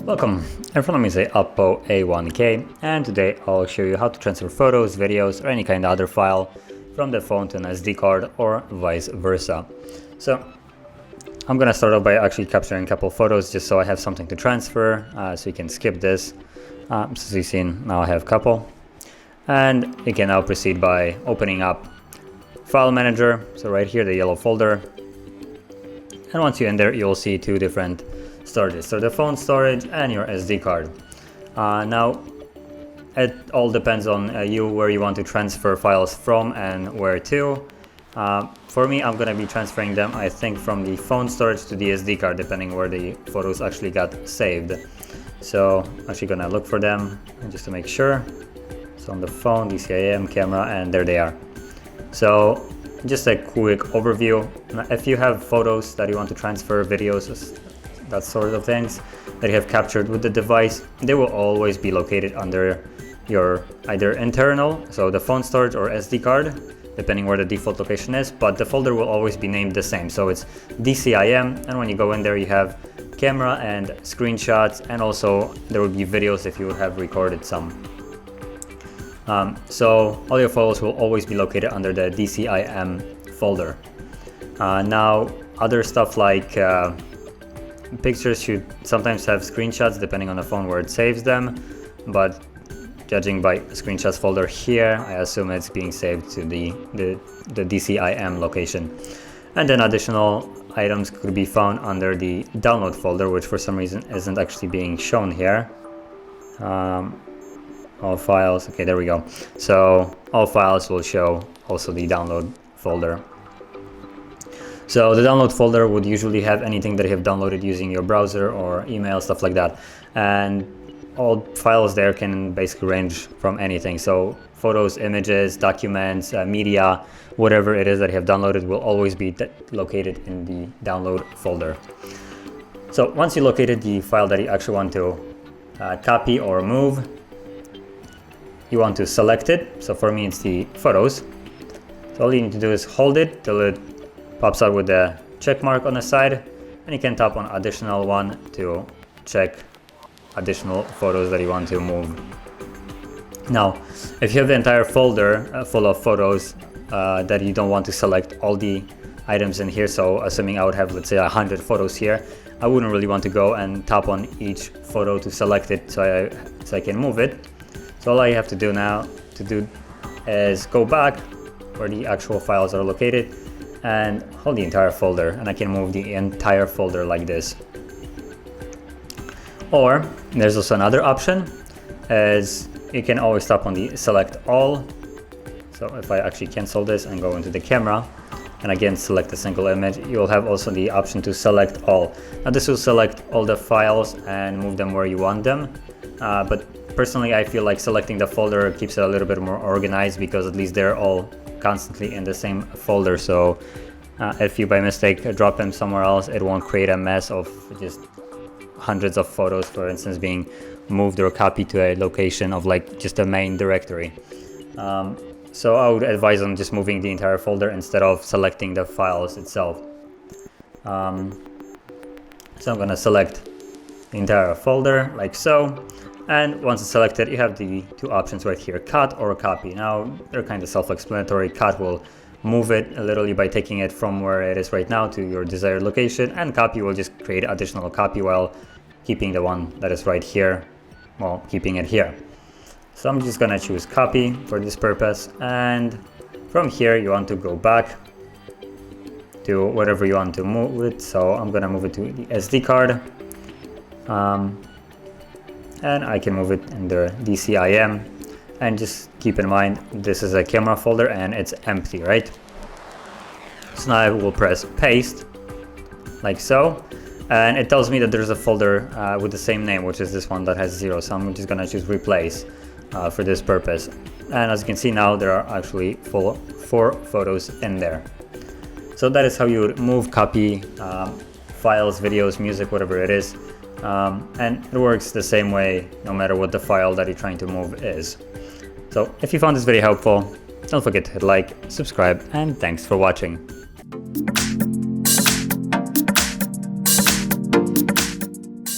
Welcome, in front of me is a OPPO A1K, and today I'll show you how to transfer photos, videos, or any kind of other file from the phone to an SD card or vice versa. So I'm gonna start off by actually capturing a couple photos just so I have something to transfer, so you can skip this. So as you've seen, now I have a couple. And you can now proceed by opening up File Manager, so right here, the yellow folder. And once you're in there, you'll see two different storages, so the phone storage and your SD card. Now it all depends on you, where you want to transfer files from and where to. For me, I'm gonna be transferring them, I think, from the phone storage to the SD card, depending where the photos actually got saved. So I'm actually gonna look for them just to make sure. So on the phone, DCIM, camera, and there they are. So just a quick overview. If you have photos that you want to transfer, videos, that sort of things that you have captured with the device, they will always be located under your either internal, so the phone storage, or SD card, depending where the default location is, but the folder will always be named the same. So it's DCIM, and when you go in there, you have camera and screenshots, and also there will be videos if you have recorded some. So all your photos will always be located under the DCIM folder. Now other stuff like pictures should sometimes have screenshots depending on the phone where it saves them, but judging by screenshots folder here, I assume it's being saved to the DCIM location. And then additional items could be found under the download folder, which for some reason isn't actually being shown here. All files, okay, there we go. So all files will show also the download folder. So the download folder would usually have anything that you have downloaded using your browser or email, stuff like that. And all files there can basically range from anything. So photos, images, documents, media, whatever it is that you have downloaded will always be located in the download folder. So once you located the file that you actually want to copy or move, you want to select it. So for me, it's the photos. So all you need to do is hold it till it pops out with the check mark on the side, and you can tap on additional one to check additional photos that you want to move. Now, if you have the entire folder full of photos that you don't want to select all the items in here, so assuming I would have, let's say, 100 photos here, I wouldn't really want to go and tap on each photo to select it so I can move it. So all I have to do now is go back where the actual files are located and hold the entire folder, and I can move the entire folder like this. Or there's also another option, is you can always tap on the select all. So if I actually cancel this and go into the camera and again select a single image, you'll have also the option to select all. Now this will select all the files and move them where you want them, but personally I feel like selecting the folder keeps it a little bit more organized, because at least they're all constantly in the same folder. So if you by mistake drop them somewhere else, it won't create a mess of just hundreds of photos, for instance, being moved or copied to a location of like just a main directory. So I would advise on just moving the entire folder instead of selecting the files itself. So I'm gonna select the entire folder like so. And once it's selected, you have the two options right here, cut or copy. Now they're kind of self-explanatory. Cut will move it literally by taking it from where it is right now to your desired location, and copy will just create additional copy while keeping the one that is right here, well, keeping it here. So I'm just gonna choose copy for this purpose, and from here you want to go back to whatever you want to move it. So I'm gonna move it to the SD card. And I can move it in the DCIM, and just keep in mind this is a camera folder and it's empty, right? So now I will press paste like so, and it tells me that there's a folder with the same name, which is this one that has 0. So I'm just gonna choose replace for this purpose, and as you can see now there are actually 4 photos in there. So that is how you would move, copy files, videos, music, whatever it is. And it works the same way no matter what the file that you're trying to move is. So if you found this video helpful, don't forget to hit like, subscribe, and thanks for watching.